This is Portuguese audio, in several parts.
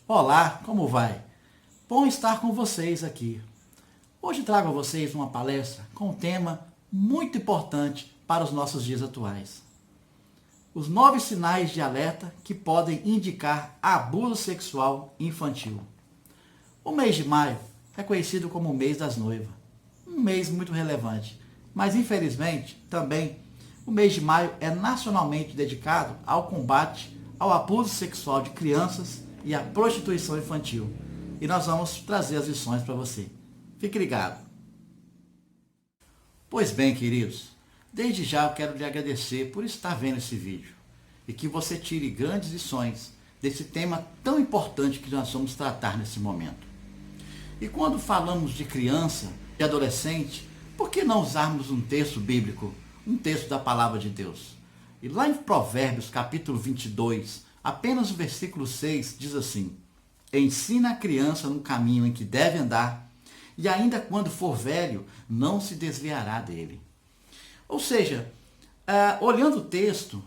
Olá, como vai? Bom estar com vocês aqui. Hoje trago a vocês uma palestra com um tema muito importante para os nossos dias atuais. Os 9 sinais de alerta que podem indicar abuso sexual infantil. O mês de maio é conhecido como o mês das noivas. Um mês muito relevante, mas infelizmente também o mês de maio é nacionalmente dedicado ao combate ao abuso sexual de crianças e à prostituição infantil. E nós vamos trazer as lições para você. Fique ligado. Pois bem, queridos, desde já eu quero lhe agradecer por estar vendo esse vídeo e que você tire grandes lições desse tema tão importante que nós vamos tratar nesse momento. E quando falamos de criança e adolescente, por que não usarmos um texto bíblico, um texto da palavra de Deus? E lá em Provérbios, capítulo 22, apenas o versículo 6 diz assim: ensina a criança no caminho em que deve andar, e ainda quando for velho, não se desviará dele. Ou seja, olhando o texto,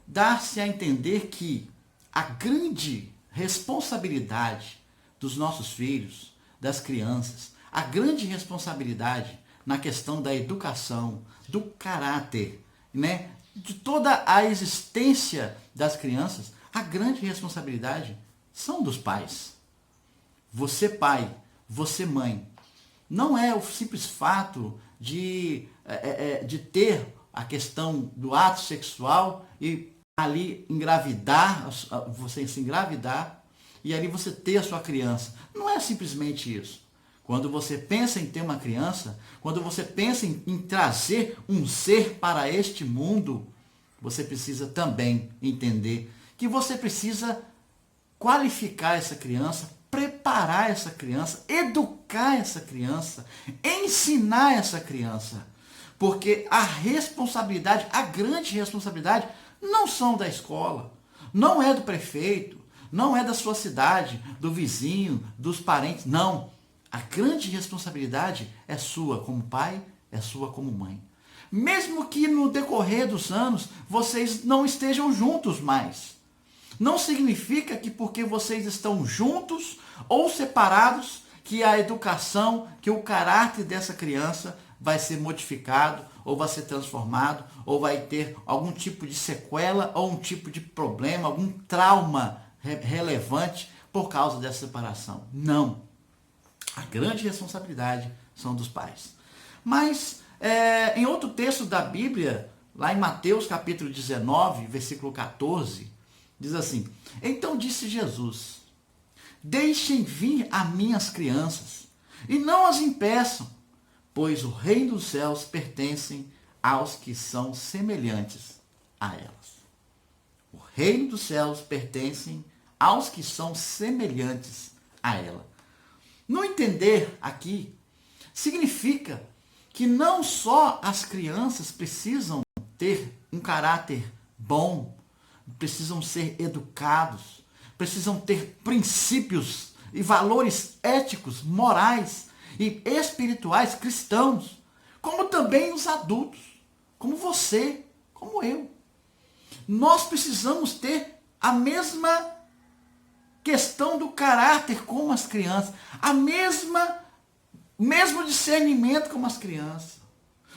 dá-se a entender que a grande responsabilidade dos nossos filhos, das crianças, a grande responsabilidade na questão da educação, do caráter, né, de toda a existência das crianças, a grande responsabilidade são dos pais. Você pai, você mãe. Não é o simples fato de ter a questão do ato sexual e ali engravidar, você se engravidar e ali você ter a sua criança. Não é simplesmente isso. Quando você pensa em ter uma criança, quando você pensa em trazer um ser para este mundo, você precisa também entender que você precisa qualificar essa criança, preparar essa criança, educar essa criança, ensinar essa criança. Porque a responsabilidade, a grande responsabilidade, não são da escola, não é do prefeito, não é da sua cidade, do vizinho, dos parentes, não. A grande responsabilidade é sua como pai, é sua como mãe. Mesmo que no decorrer dos anos vocês não estejam juntos mais. Não significa que porque vocês estão juntos ou separados, que a educação, que o caráter dessa criança vai ser modificado, ou vai ser transformado, ou vai ter algum tipo de sequela, ou um tipo de problema, algum trauma relevante por causa dessa separação. Não. A grande responsabilidade são dos pais. Mas, em outro texto da Bíblia, lá em Mateus capítulo 19, versículo 14, diz assim: então disse Jesus, deixem vir a mim as crianças, e não as impeçam, pois o reino dos céus pertence aos que são semelhantes a elas. O reino dos céus pertence aos que são semelhantes a ela. No entender aqui, significa que não só as crianças precisam ter um caráter bom, precisam ser educados, precisam ter princípios e valores éticos, morais e espirituais cristãos, como também os adultos, como você, como eu. Nós precisamos ter a mesma questão do caráter como as crianças, o mesmo discernimento como as crianças,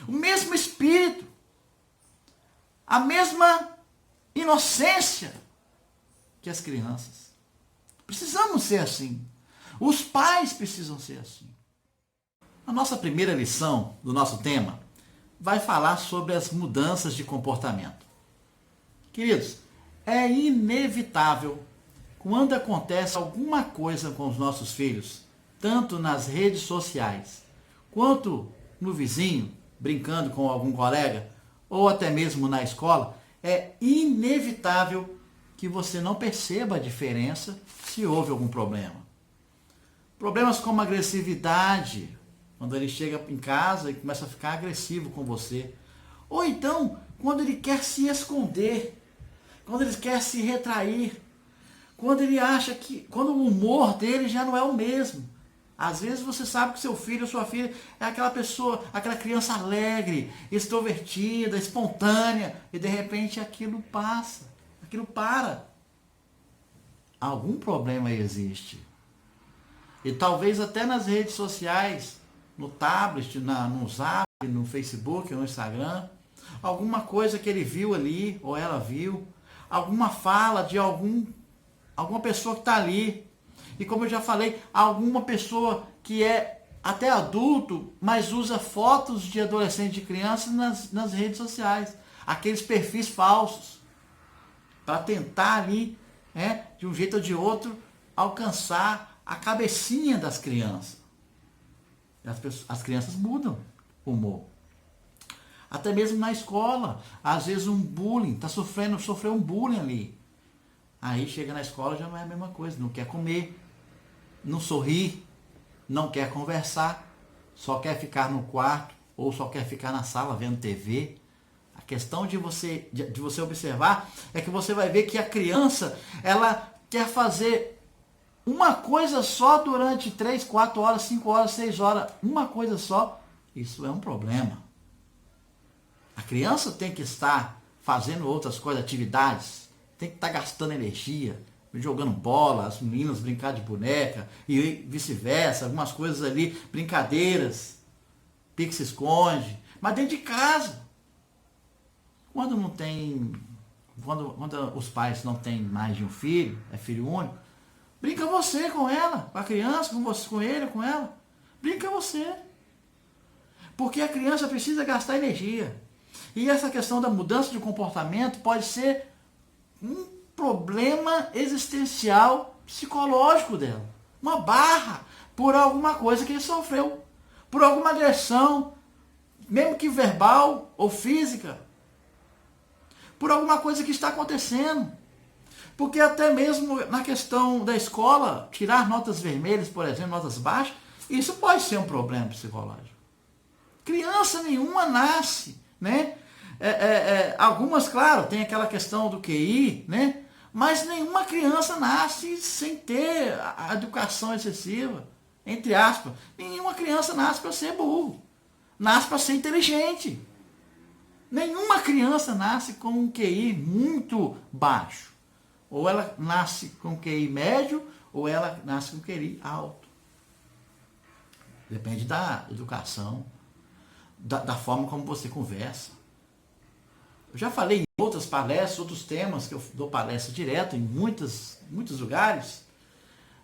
o mesmo espírito, a mesma inocência que as crianças. Precisamos ser assim. Os pais precisam ser assim. A nossa primeira lição do nosso tema vai falar sobre as mudanças de comportamento. Queridos, é inevitável quando acontece alguma coisa com os nossos filhos, tanto nas redes sociais, quanto no vizinho, brincando com algum colega, ou até mesmo na escola, é inevitável que você não perceba a diferença se houve algum problema. Problemas como agressividade, quando ele chega em casa e começa a ficar agressivo com você. Ou então, quando ele quer se esconder, quando ele quer se retrair, quando ele acha que, quando o humor dele já não é o mesmo. Às vezes você sabe que seu filho ou sua filha é aquela pessoa, aquela criança alegre, extrovertida, espontânea, e de repente aquilo passa, aquilo para. algum problema existe. E talvez até nas redes sociais, no tablet, no Zap, no Facebook, no Instagram, alguma coisa que ele viu ali, ou ela viu, alguma fala de alguma pessoa que está ali. E como eu já falei, alguma pessoa que é até adulto, mas usa fotos de adolescente e criança nas redes sociais. Aqueles perfis falsos. Para tentar ali, de um jeito ou de outro, alcançar a cabecinha das crianças. As crianças mudam o humor. Até mesmo na escola, às vezes um bullying, sofreu um bullying ali. Aí chega na escola já não é a mesma coisa, não quer comer, não sorri, não quer conversar, só quer ficar no quarto ou só quer ficar na sala vendo TV. A questão de você observar é que você vai ver que a criança, ela quer fazer uma coisa só durante 3, 4 horas, 5 horas, 6 horas, uma coisa só. Isso é um problema. A criança tem que estar fazendo outras coisas, atividades, tem que estar gastando energia, jogando bola, as meninas brincar de boneca e vice-versa, algumas coisas ali, brincadeiras, pique-se-esconde, mas dentro de casa. Quando os pais não têm mais de um filho, é filho único, brinca você com ela, com a criança, com ele, com ela. Brinca você. Porque a criança precisa gastar energia. E essa questão da mudança de comportamento pode ser um problema existencial psicológico dela. Uma barra por alguma coisa que ele sofreu. Por alguma agressão, mesmo que verbal ou física. Por alguma coisa que está acontecendo. Porque até mesmo na questão da escola, tirar notas vermelhas, por exemplo, notas baixas, isso pode ser um problema psicológico. Criança nenhuma nasce, né? Algumas, claro, tem aquela questão do QI, né? Mas nenhuma criança nasce sem ter a educação excessiva, entre aspas. Nenhuma criança nasce para ser burro, nasce para ser inteligente. Nenhuma criança nasce com um QI muito baixo. Ou ela nasce com QI médio, ou ela nasce com QI alto. Depende da educação, da forma como você conversa. Eu já falei em outras palestras, outros temas, que eu dou palestra direto em muitos lugares.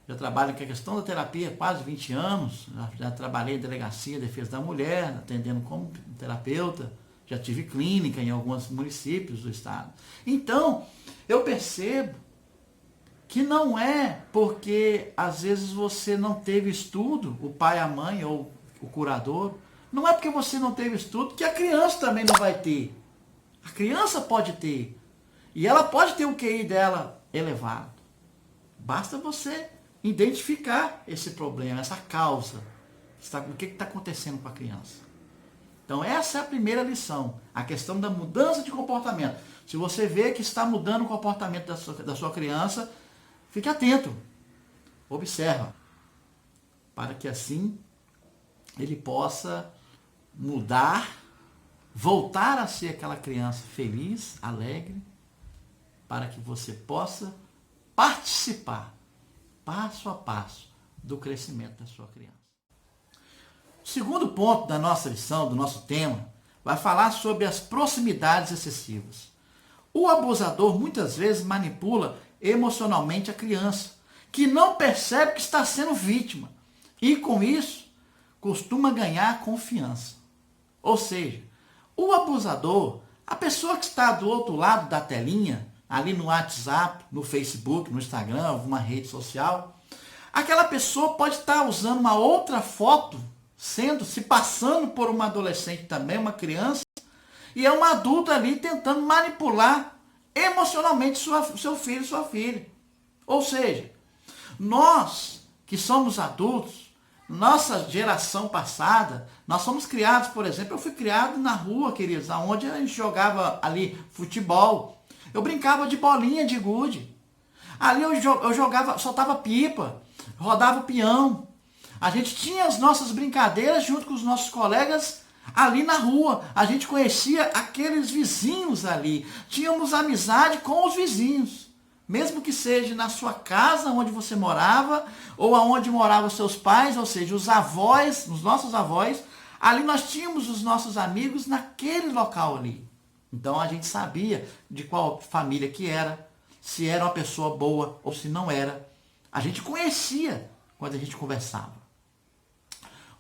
Já trabalho com a questão da terapia há quase 20 anos. Já trabalhei em delegacia de defesa da mulher, atendendo como terapeuta. Já tive clínica em alguns municípios do estado. Então, eu percebo que não é porque às vezes você não teve estudo, o pai, a mãe ou o curador, não é porque você não teve estudo que a criança também não vai ter. A criança pode ter. E ela pode ter o QI dela elevado. Basta você identificar esse problema, essa causa. O que está acontecendo com a criança. Então essa é a primeira lição. A questão da mudança de comportamento. Se você vê que está mudando o comportamento da sua criança, fique atento. Observa. Para que assim ele possa mudar, voltar a ser aquela criança feliz, alegre, para que você possa participar, passo a passo, do crescimento da sua criança. O segundo ponto da nossa lição, do nosso tema, vai falar sobre as proximidades excessivas. O abusador muitas vezes manipula emocionalmente a criança, que não percebe que está sendo vítima, e com isso costuma ganhar confiança. Ou seja, o abusador, a pessoa que está do outro lado da telinha, ali no WhatsApp, no Facebook, no Instagram, alguma rede social, aquela pessoa pode estar usando uma outra foto, se passando por uma adolescente também, uma criança, e é um adulto ali tentando manipular emocionalmente seu filho e sua filha. Ou seja, nós que somos adultos, nossa geração passada, nós somos criados, por exemplo, eu fui criado na rua, queridos, onde a gente jogava ali futebol. Eu brincava de bolinha de gude. Ali eu jogava, soltava pipa, rodava o peão. A gente tinha as nossas brincadeiras junto com os nossos colegas ali na rua. A gente conhecia aqueles vizinhos ali. Tínhamos amizade com os vizinhos. mesmo que seja na sua casa onde você morava, ou aonde moravam seus pais, ou seja, os avós, os nossos avós, ali nós tínhamos os nossos amigos naquele local ali. Então a gente sabia de qual família que era, se era uma pessoa boa ou se não era. A gente conhecia quando a gente conversava.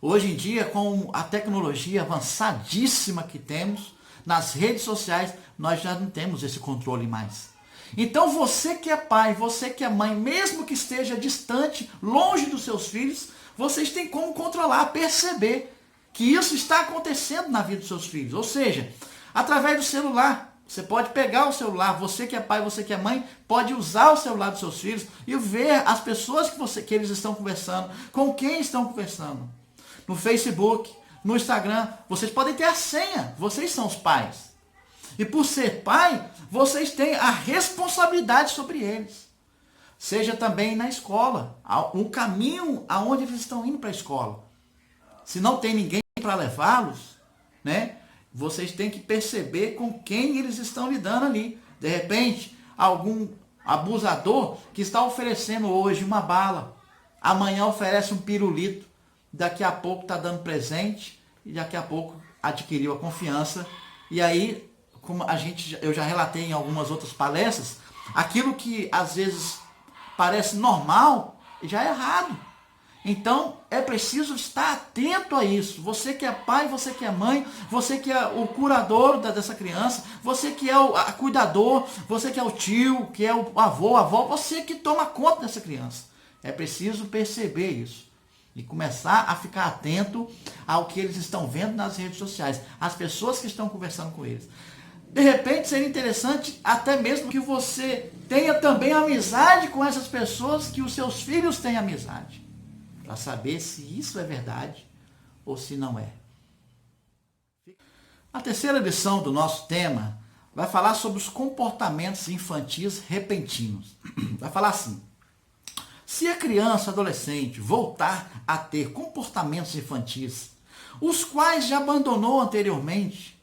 Hoje em dia, com a tecnologia avançadíssima que temos, nas redes sociais, nós já não temos esse controle mais. Então você que é pai, você que é mãe, mesmo que esteja distante, longe dos seus filhos, vocês têm como controlar, perceber que isso está acontecendo na vida dos seus filhos. Ou seja, através do celular. Você pode pegar o celular, você que é pai, você que é mãe, pode usar o celular dos seus filhos e ver as pessoas que eles estão conversando, com quem estão conversando. No Facebook, no Instagram, vocês podem ter a senha, vocês são os pais. E por ser pai, vocês têm a responsabilidade sobre eles. Seja também na escola, um caminho aonde eles estão indo para a escola. Se não tem ninguém para levá-los, né? Vocês têm que perceber com quem eles estão lidando ali. De repente, algum abusador que está oferecendo hoje uma bala, amanhã oferece um pirulito, daqui a pouco está dando presente, e daqui a pouco adquiriu a confiança. E aí, como eu já relatei em algumas outras palestras, aquilo que às vezes parece normal, já é errado. Então, é preciso estar atento a isso. Você que é pai, você que é mãe, você que é o curador dessa criança, você que é o cuidador, você que é o tio, que é o avô, a avó, você que toma conta dessa criança. É preciso perceber isso e começar a ficar atento ao que eles estão vendo nas redes sociais, as pessoas que estão conversando com eles. De repente, seria interessante até mesmo que você tenha também amizade com essas pessoas, que os seus filhos têm amizade, para saber se isso é verdade ou se não é. A terceira lição do nosso tema vai falar sobre os comportamentos infantis repentinos. Vai falar assim: se a criança, adolescente, voltar a ter comportamentos infantis, os quais já abandonou anteriormente,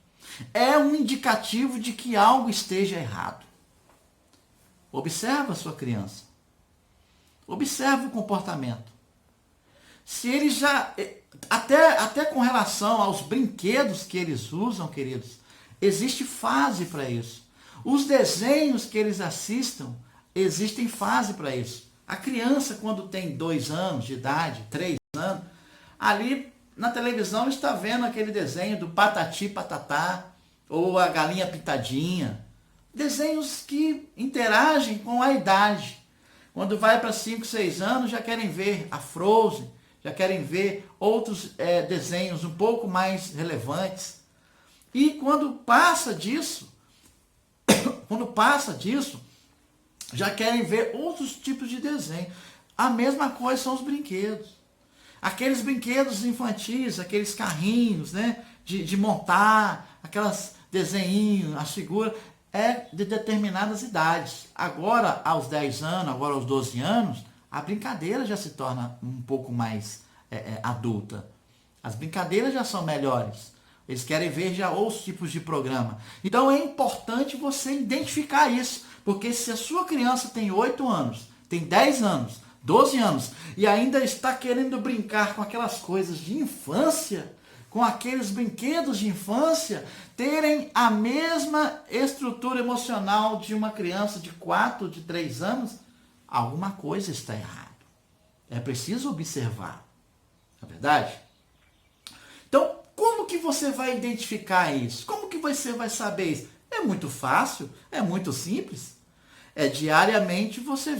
é um indicativo de que algo esteja errado. Observa a sua criança. Observa o comportamento. Se ele já, até com relação aos brinquedos que eles usam, queridos, existe fase para isso. Os desenhos que eles assistam, existem fase para isso. A criança, quando tem 2 anos de idade, 3 anos, ali na televisão está vendo aquele desenho do Patati Patatá, ou a Galinha Pintadinha. Desenhos que interagem com a idade. Quando vai para 5, 6 anos, já querem ver a Frozen, já querem ver outros desenhos um pouco mais relevantes. E quando passa disso, já querem ver outros tipos de desenho. A mesma coisa são os brinquedos. Aqueles brinquedos infantis, aqueles carrinhos, né, de montar, aquelas desenhinhos, as figuras, é de determinadas idades. Agora, aos 10 anos, agora aos 12 anos, a brincadeira já se torna um pouco mais adulta. As brincadeiras já são melhores. Eles querem ver já outros tipos de programa. Então é importante você identificar isso. Porque se a sua criança tem 8 anos, tem 10 anos, 12 anos, e ainda está querendo brincar com aquelas coisas de infância, com aqueles brinquedos de infância, terem a mesma estrutura emocional de uma criança de 4, de 3 anos, alguma coisa está errada. É preciso observar. Não é verdade? Então, como que você vai identificar isso? Como que você vai saber isso? É muito fácil, é muito simples. É diariamente você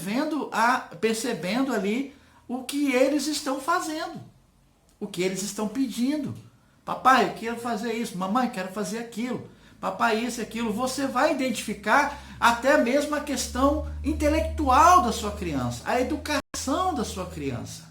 percebendo ali o que eles estão fazendo, o que eles estão pedindo. Papai, eu quero fazer isso. Mamãe, quero fazer aquilo. Papai, isso e aquilo. Você vai identificar até mesmo a questão intelectual da sua criança, a educação da sua criança.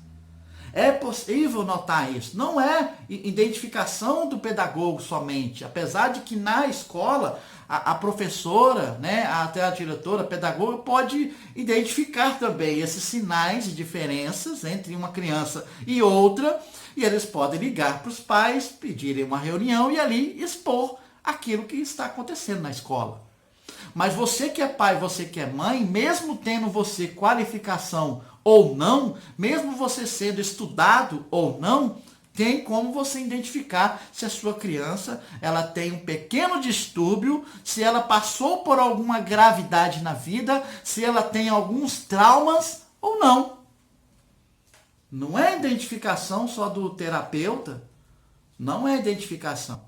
É possível notar isso. Não é identificação do pedagogo somente. Apesar de que na escola, a professora, né, até a diretora, a pedagoga, pode identificar também esses sinais de diferenças entre uma criança e outra. E eles podem ligar para os pais, pedirem uma reunião e ali expor aquilo que está acontecendo na escola. Mas você que é pai, você que é mãe, mesmo tendo você qualificação ou não, mesmo você sendo estudado ou não, tem como você identificar se a sua criança ela tem um pequeno distúrbio, se ela passou por alguma gravidade na vida, se ela tem alguns traumas ou não. Não é identificação só do terapeuta, não é identificação.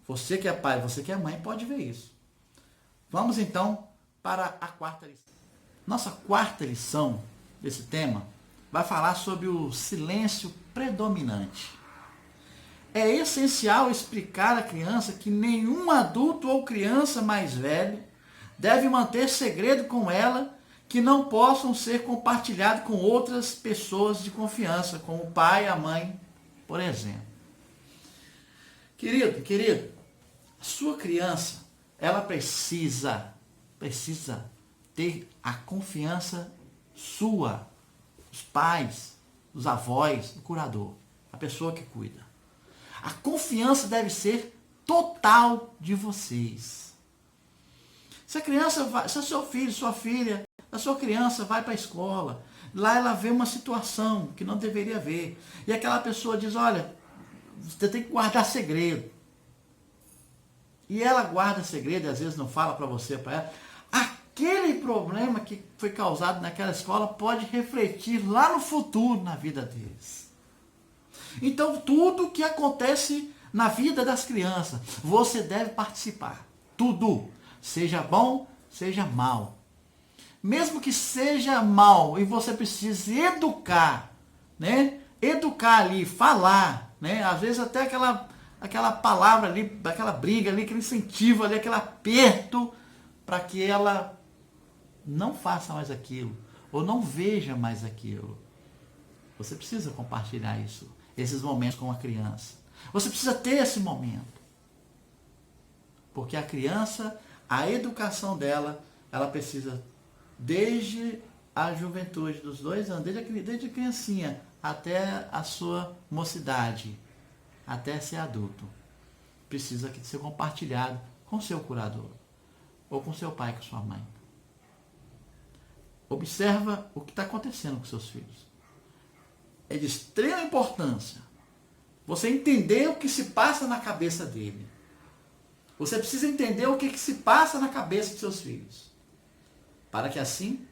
Você que é pai, você que é mãe, pode ver isso. Vamos então para a quarta lição. Nossa quarta lição desse tema vai falar sobre o silêncio predominante. É essencial explicar à criança que nenhum adulto ou criança mais velho deve manter segredo com ela que não possam ser compartilhados com outras pessoas de confiança, como o pai e a mãe, por exemplo. Querido, a sua criança, ela precisa ter a confiança sua, dos pais, dos avós, do curador, a pessoa que cuida. A confiança deve ser total de vocês. Se a criança vai, se o seu filho, sua filha, a sua criança vai para a escola, lá ela vê uma situação que não deveria ver, e aquela pessoa diz, olha, você tem que guardar segredo. E ela guarda segredo, e às vezes não fala para você, para ela. Aquele problema que foi causado naquela escola pode refletir lá no futuro na vida deles. Então, tudo que acontece na vida das crianças, você deve participar. Tudo. Seja bom, seja mal. Mesmo que seja mal e você precise educar, né? Educar ali, falar, né? Às vezes até aquela palavra ali, aquela briga ali, aquele incentivo ali, aquele aperto para que ela não faça mais aquilo ou não veja mais aquilo. Você precisa compartilhar isso, esses momentos com a criança. Você precisa ter esse momento. Porque a criança, a educação dela, ela precisa desde a juventude dos 2 anos, desde a criancinha até a sua mocidade, até ser adulto. Precisa ser compartilhado com seu curador, ou com seu pai, com sua mãe. Observa o que está acontecendo com seus filhos. É de extrema importância você entender o que se passa na cabeça dele. Você precisa entender o que se passa na cabeça dos seus filhos, para que assim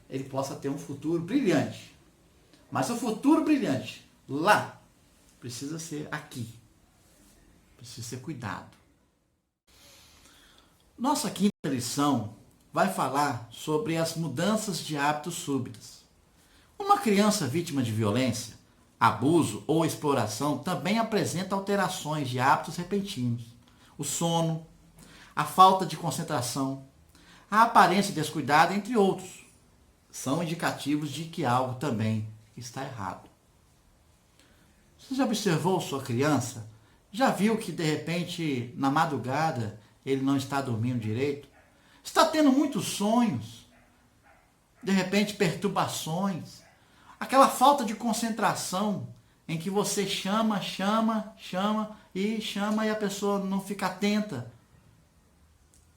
ele possa ter um futuro brilhante. Mas o futuro brilhante lá precisa ser aqui. Precisa ser cuidado. Nossa quinta lição vai falar sobre as mudanças de hábitos súbitas. Uma criança vítima de violência, abuso ou exploração também apresenta alterações de hábitos repentinos. O sono, a falta de concentração, a aparência descuidada, entre outros, são indicativos de que algo também está errado. Você já observou sua criança? Já viu que de repente, na madrugada, ele não está dormindo direito? Está tendo muitos sonhos, de repente perturbações, aquela falta de concentração em que você chama e a pessoa não fica atenta.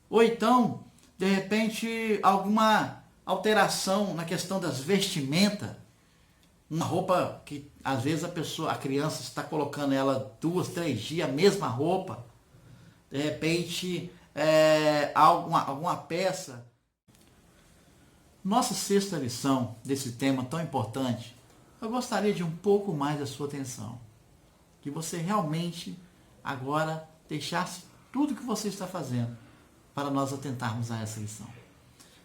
Ou então, de repente, alguma alteração na questão das vestimentas. Uma roupa que às vezes a criança está colocando ela 2, 3 dias, a mesma roupa. De repente, alguma peça. Nossa sexta lição desse tema tão importante, eu gostaria de um pouco mais da sua atenção. Que você realmente agora deixasse tudo que você está fazendo para nós atentarmos a essa lição.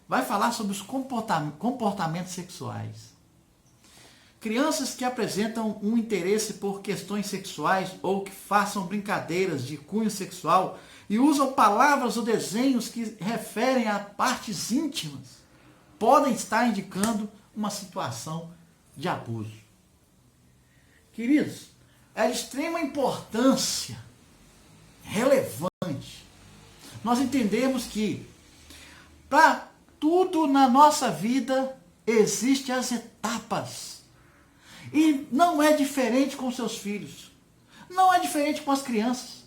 Vai falar sobre os comportamentos sexuais. Crianças que apresentam um interesse por questões sexuais ou que façam brincadeiras de cunho sexual e usam palavras ou desenhos que referem a partes íntimas podem estar indicando uma situação de abuso. Queridos, é de extrema importância, relevante, nós entendemos que para tudo na nossa vida existem as etapas. E não é diferente com seus filhos. Não é diferente com as crianças.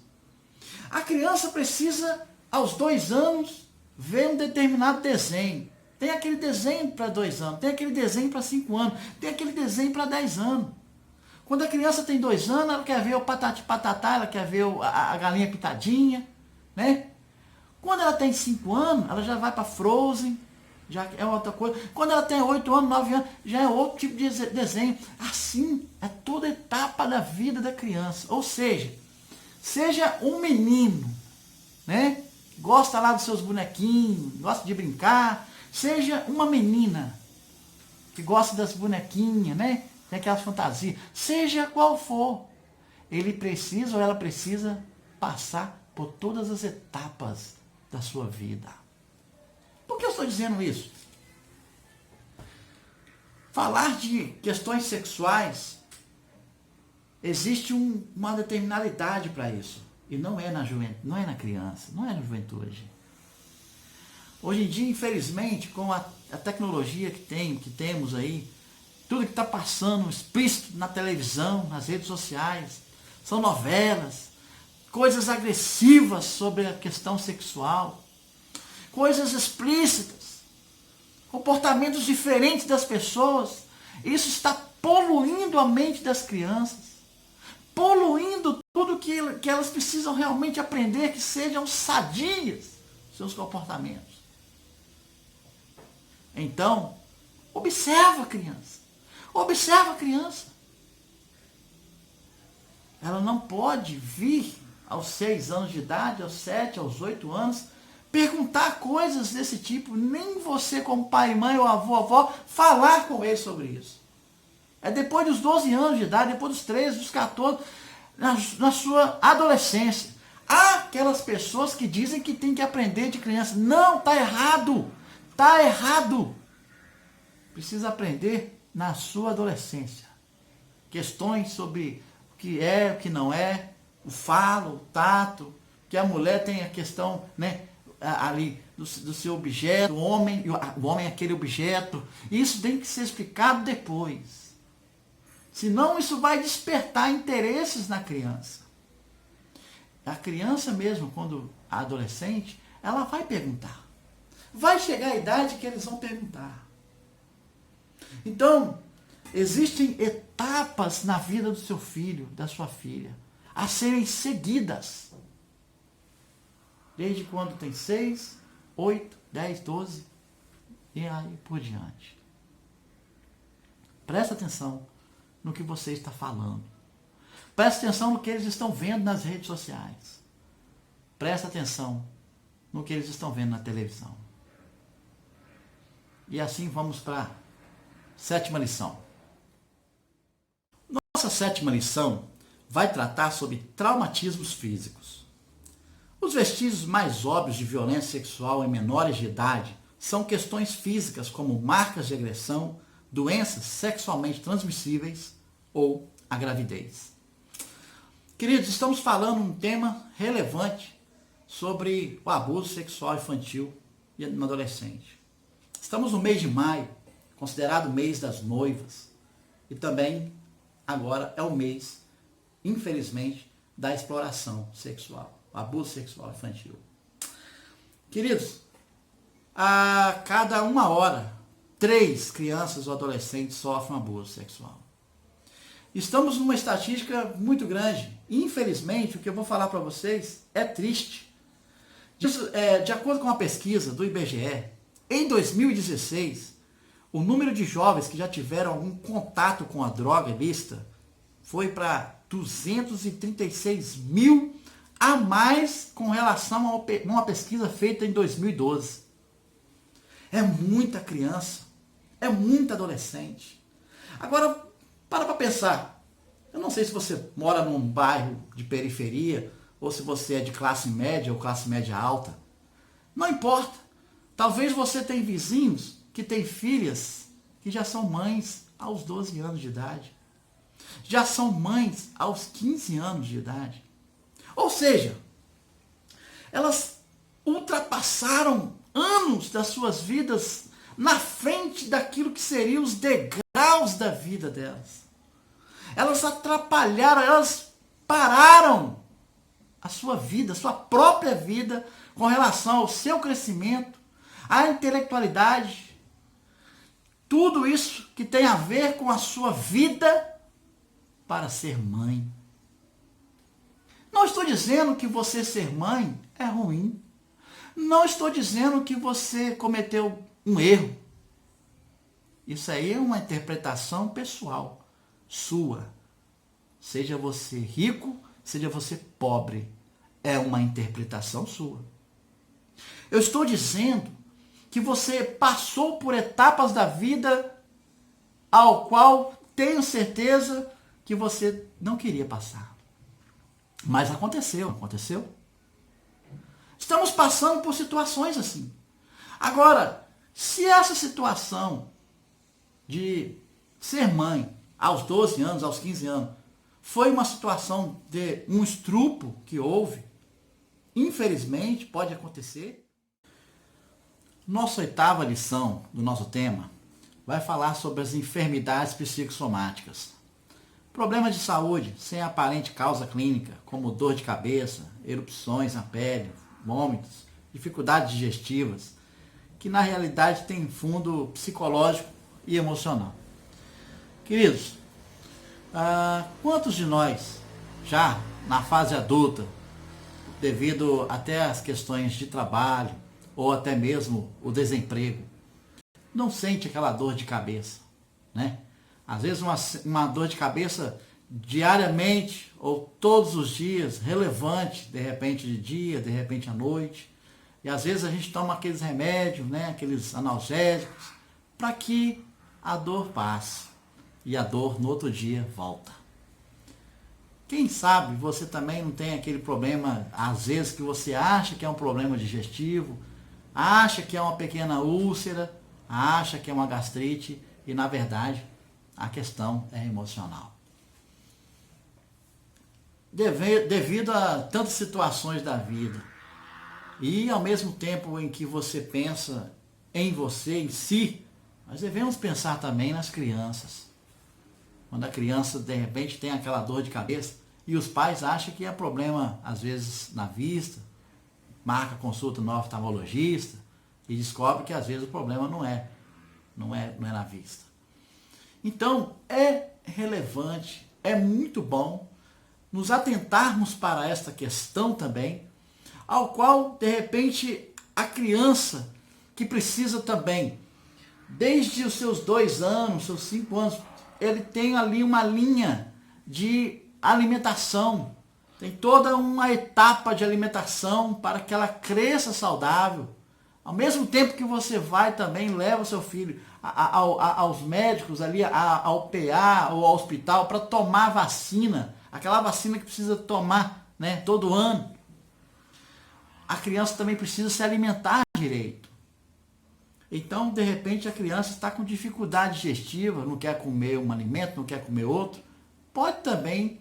A criança precisa, aos 2 anos, vê um determinado desenho. Tem aquele desenho para 2 anos, tem aquele desenho para 5 anos, tem aquele desenho para 10 anos. Quando a criança tem 2 anos, ela quer ver o patati patatá, ela quer ver a galinha pitadinha, né? Quando ela tem 5 anos, ela já vai para Frozen, já é outra coisa. Quando ela tem 8 anos, 9 anos, já é outro tipo de desenho. Assim é toda etapa da vida da criança. Ou seja um menino, né? Gosta lá dos seus bonequinhos, gosta de brincar. Seja uma menina que gosta das bonequinhas, né? Tem aquelas fantasias. Seja qual for, ele precisa ou ela precisa passar por todas as etapas da sua vida. Por que eu estou dizendo isso? Falar de questões sexuais, existe uma determinada idade para isso. E não é na juventude, não é na criança, não é na juventude. Hoje em dia, infelizmente, com a tecnologia que temos aí, tudo que está passando explícito na televisão, nas redes sociais, são novelas, coisas agressivas sobre a questão sexual, coisas explícitas, comportamentos diferentes das pessoas. Isso está poluindo a mente das crianças, poluindo tudo que elas precisam realmente aprender, que sejam sadias seus comportamentos. Então, observa a criança. Observa a criança. Ela não pode vir aos 6 anos de idade, aos 7, aos 8 anos, perguntar coisas desse tipo. Nem você, como pai, mãe ou avó, falar com ele sobre isso. É depois dos 12 anos de idade, depois dos 13, dos 14, na sua adolescência. Há aquelas pessoas que dizem que tem que aprender de criança. Não, está errado. Está errado. Precisa aprender na sua adolescência. Questões sobre o que é, o que não é, o falo, o tato, que a mulher tem a questão, né, ali do seu objeto, o homem é aquele objeto. Isso tem que ser explicado depois. Senão isso vai despertar interesses na criança. A criança mesmo, quando adolescente, ela vai perguntar. Vai chegar a idade que eles vão perguntar. Então, existem etapas na vida do seu filho, da sua filha, a serem seguidas. Desde quando tem 6, 8, 10, 12 e aí por diante. Presta atenção no que você está falando. Presta atenção no que eles estão vendo nas redes sociais. Presta atenção no que eles estão vendo na televisão. E assim vamos para a 7ª lição. Nossa 7ª lição vai tratar sobre traumatismos físicos. Os vestígios mais óbvios de violência sexual em menores de idade são questões físicas como marcas de agressão, doenças sexualmente transmissíveis ou a gravidez. Queridos, estamos falando um tema relevante sobre o abuso sexual infantil e no adolescente. Estamos no mês de maio, considerado o mês das noivas, e também agora é o mês, infelizmente, da exploração sexual, o abuso sexual infantil. Queridos, a cada 1 hora, 3 crianças ou adolescentes sofrem abuso sexual. Estamos numa estatística muito grande. Infelizmente, o que eu vou falar para vocês é triste. De acordo com uma pesquisa do IBGE, em 2016, o número de jovens que já tiveram algum contato com a droga ilícita foi para 236 mil a mais com relação a uma pesquisa feita em 2012. É muita criança, é muito adolescente. Agora, para pensar. Eu não sei se você mora num bairro de periferia, ou se você é de classe média ou classe média alta. Não importa. Talvez você tenha vizinhos que têm filhas que já são mães aos 12 anos de idade. Já são mães aos 15 anos de idade. Ou seja, elas ultrapassaram anos das suas vidas na frente daquilo que seriam os degraus da vida delas. Elas atrapalharam, elas pararam a sua vida, a sua própria vida, com relação ao seu crescimento, à intelectualidade, tudo isso que tem a ver com a sua vida para ser mãe. Não estou dizendo que você ser mãe é ruim. Não estou dizendo que você cometeu um erro. Isso aí é uma interpretação pessoal, sua. Seja você rico, seja você pobre. É uma interpretação sua. Eu estou dizendo que você passou por etapas da vida ao qual tenho certeza que você não queria passar. Mas aconteceu, aconteceu. Estamos passando por situações assim. Agora, se essa situação de ser mãe aos 12 anos, aos 15 anos, foi uma situação de um estupro que houve, infelizmente pode acontecer. Nossa 8ª lição do nosso tema vai falar sobre as enfermidades psicossomáticas. Problemas de saúde sem aparente causa clínica, como dor de cabeça, erupções na pele, vômitos, dificuldades digestivas, que na realidade tem fundo psicológico e emocional. Queridos, quantos de nós, já na fase adulta, devido até às questões de trabalho, ou até mesmo o desemprego, não sente aquela dor de cabeça, né? Às vezes uma dor de cabeça diariamente ou todos os dias, relevante, de repente de dia, de repente à noite. E às vezes a gente toma aqueles remédios, né, aqueles analgésicos, para que a dor passe. E a dor no outro dia volta. Quem sabe você também não tem aquele problema, às vezes, que você acha que é um problema digestivo, acha que é uma pequena úlcera, acha que é uma gastrite, e na verdade a questão é emocional. Devido a tantas situações da vida, e ao mesmo tempo em que você pensa em você, em si, nós devemos pensar também nas crianças. Quando a criança de repente tem aquela dor de cabeça, e os pais acham que é problema, às vezes, na vista, marca consulta no oftalmologista, e descobre que às vezes o problema não é na vista. Então, é relevante, é muito bom nos atentarmos para esta questão também, ao qual, de repente, a criança que precisa também, desde os seus 2 anos, seus 5 anos, ele tem ali uma linha de alimentação, tem toda uma etapa de alimentação para que ela cresça saudável. Ao mesmo tempo que você vai também, leva o seu filho aos médicos, ali, ao PA ou ao hospital, para tomar vacina, aquela vacina que precisa tomar, né, todo ano. A criança também precisa se alimentar direito. Então, de repente, a criança está com dificuldade digestiva, não quer comer um alimento, não quer comer outro. Pode também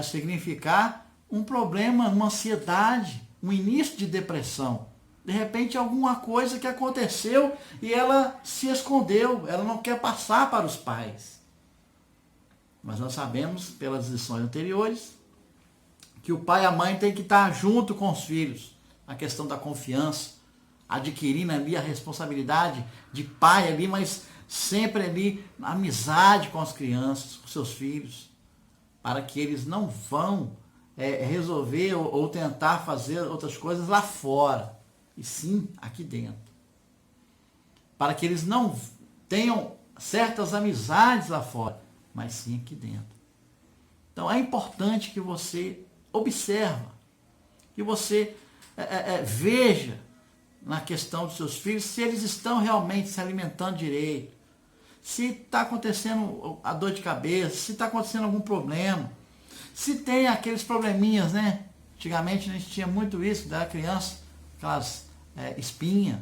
significar um problema, uma ansiedade, um início de depressão. De repente, alguma coisa que aconteceu e ela se escondeu, ela não quer passar para os pais. Mas nós sabemos, pelas lições anteriores, que o pai e a mãe têm que estar junto com os filhos, na questão da confiança, adquirindo ali a responsabilidade de pai ali, mas sempre ali na amizade com as crianças, com seus filhos, para que eles não vão resolver ou tentar fazer outras coisas lá fora, e sim aqui dentro. Para que eles não tenham certas amizades lá fora, mas sim aqui dentro. Então é importante que você observe, que você veja na questão dos seus filhos se eles estão realmente se alimentando direito, se está acontecendo a dor de cabeça, se está acontecendo algum problema, se tem aqueles probleminhas, né? Antigamente a gente tinha muito isso, da criança, aquelas espinhas,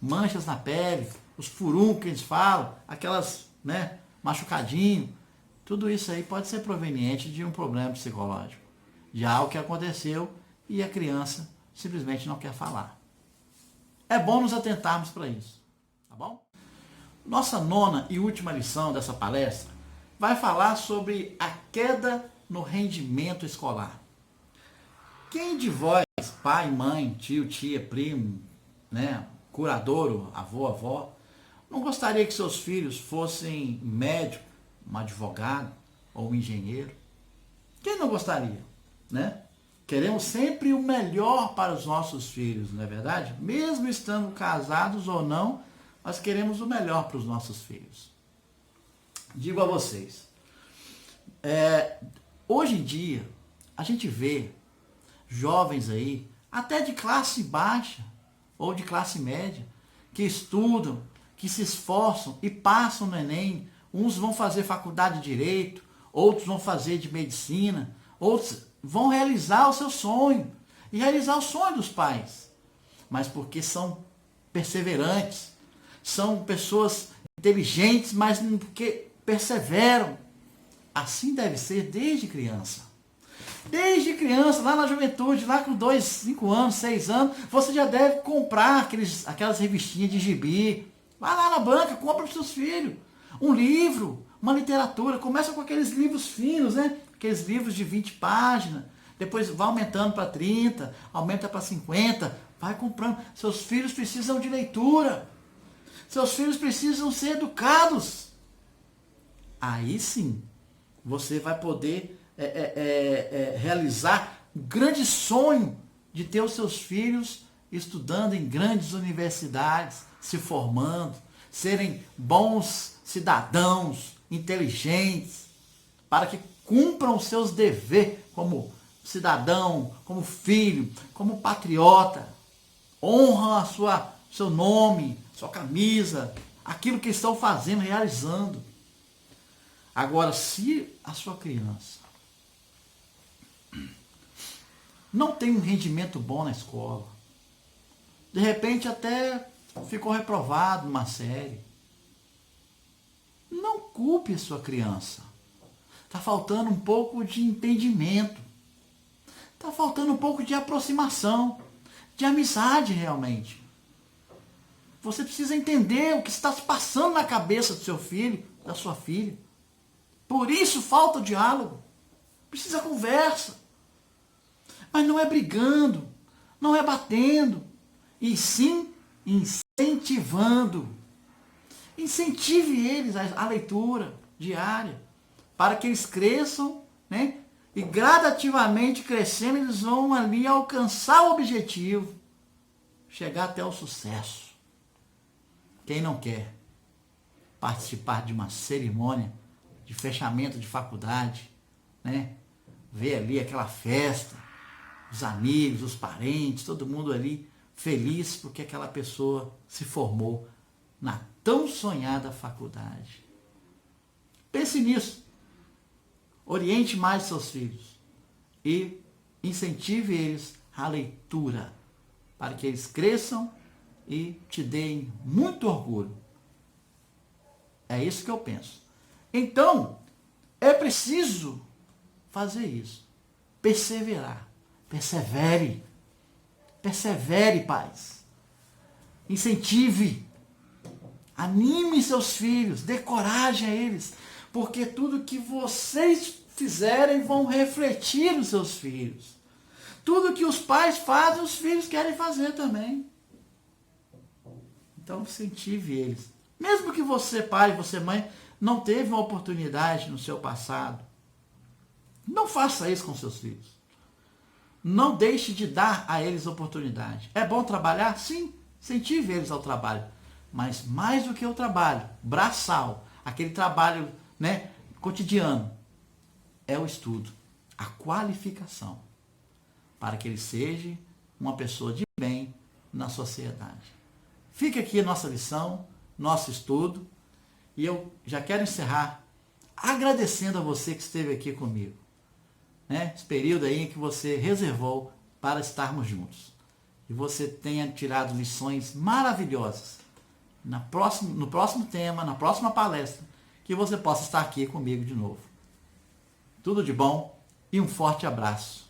manchas na pele, os furuncos que eles falam, aquelas, né, machucadinho. Tudo isso aí pode ser proveniente de um problema psicológico, de algo que aconteceu e a criança simplesmente não quer falar. É bom nos atentarmos para isso, tá bom? Nossa 9ª e última lição dessa palestra vai falar sobre a queda no rendimento escolar. Quem de vós, pai, mãe, tio, tia, primo, né, curadouro, avô, avó, não gostaria que seus filhos fossem médico, um advogado ou um engenheiro? Quem não gostaria, né? Queremos sempre o melhor para os nossos filhos, não é verdade? Mesmo estando casados ou não, nós queremos o melhor para os nossos filhos. Digo a vocês, hoje em dia, a gente vê jovens aí, até de classe baixa ou de classe média, que estudam, que se esforçam e passam no Enem. Uns vão fazer faculdade de Direito, outros vão fazer de Medicina, outros vão realizar o seu sonho e realizar o sonho dos pais. Mas porque são perseverantes, são pessoas inteligentes, mas porque perseveram. Assim deve ser desde criança. Desde criança, lá na juventude, lá com 2, 5 anos, 6 anos, você já deve comprar aquelas revistinhas de gibi. Vai lá na banca, compra para os seus filhos. Um livro, uma literatura. Começa com aqueles livros finos, né? Aqueles livros de 20 páginas. Depois vai aumentando para 30, aumenta para 50. Vai comprando. Seus filhos precisam de leitura. Seus filhos precisam ser educados. Aí sim, você vai poder realizar o grande sonho de ter os seus filhos estudando em grandes universidades, se formando, serem bons cidadãos, inteligentes, para que cumpram os seus deveres como cidadão, como filho, como patriota, honram seu nome, sua camisa, aquilo que estão fazendo, realizando. Agora, se a sua criança não tem um rendimento bom na escola, de repente até ficou reprovado numa série, não culpe a sua criança. Está faltando um pouco de entendimento. Está faltando um pouco de aproximação, de amizade realmente. Você precisa entender o que está se passando na cabeça do seu filho, da sua filha. Por isso falta o diálogo. Precisa conversa. Mas não é brigando, não é batendo, e sim incentivando. Incentive eles à leitura diária, para que eles cresçam, né? E gradativamente crescendo, eles vão ali alcançar o objetivo, chegar até o sucesso. Quem não quer participar de uma cerimônia de fechamento de faculdade, né? Ver ali aquela festa, os amigos, os parentes, todo mundo ali feliz porque aquela pessoa se formou na tão sonhada faculdade. Pense nisso. Oriente mais seus filhos e incentive eles à leitura, para que eles cresçam e te deem muito orgulho. É isso que eu penso. Então, é preciso fazer isso. Perseverar. Persevere. Persevere, pais. Incentive. Anime seus filhos. Dê coragem a eles. Porque tudo que vocês fizerem vão refletir nos seus filhos. Tudo que os pais fazem, os filhos querem fazer também. Então, incentive eles. Mesmo que você, pai, você, mãe, não teve uma oportunidade no seu passado, não faça isso com seus filhos. Não deixe de dar a eles oportunidade. É bom trabalhar? Sim, incentive eles ao trabalho. Mas mais do que o trabalho, braçal, aquele trabalho, né, cotidiano, é o estudo, a qualificação, para que ele seja uma pessoa de bem na sociedade. Fica aqui a nossa lição, nosso estudo, e eu já quero encerrar agradecendo a você que esteve aqui comigo, né? Esse período aí em que você reservou para estarmos juntos. E você tenha tirado lições maravilhosas no próximo tema, na próxima palestra, que você possa estar aqui comigo de novo. Tudo de bom e um forte abraço.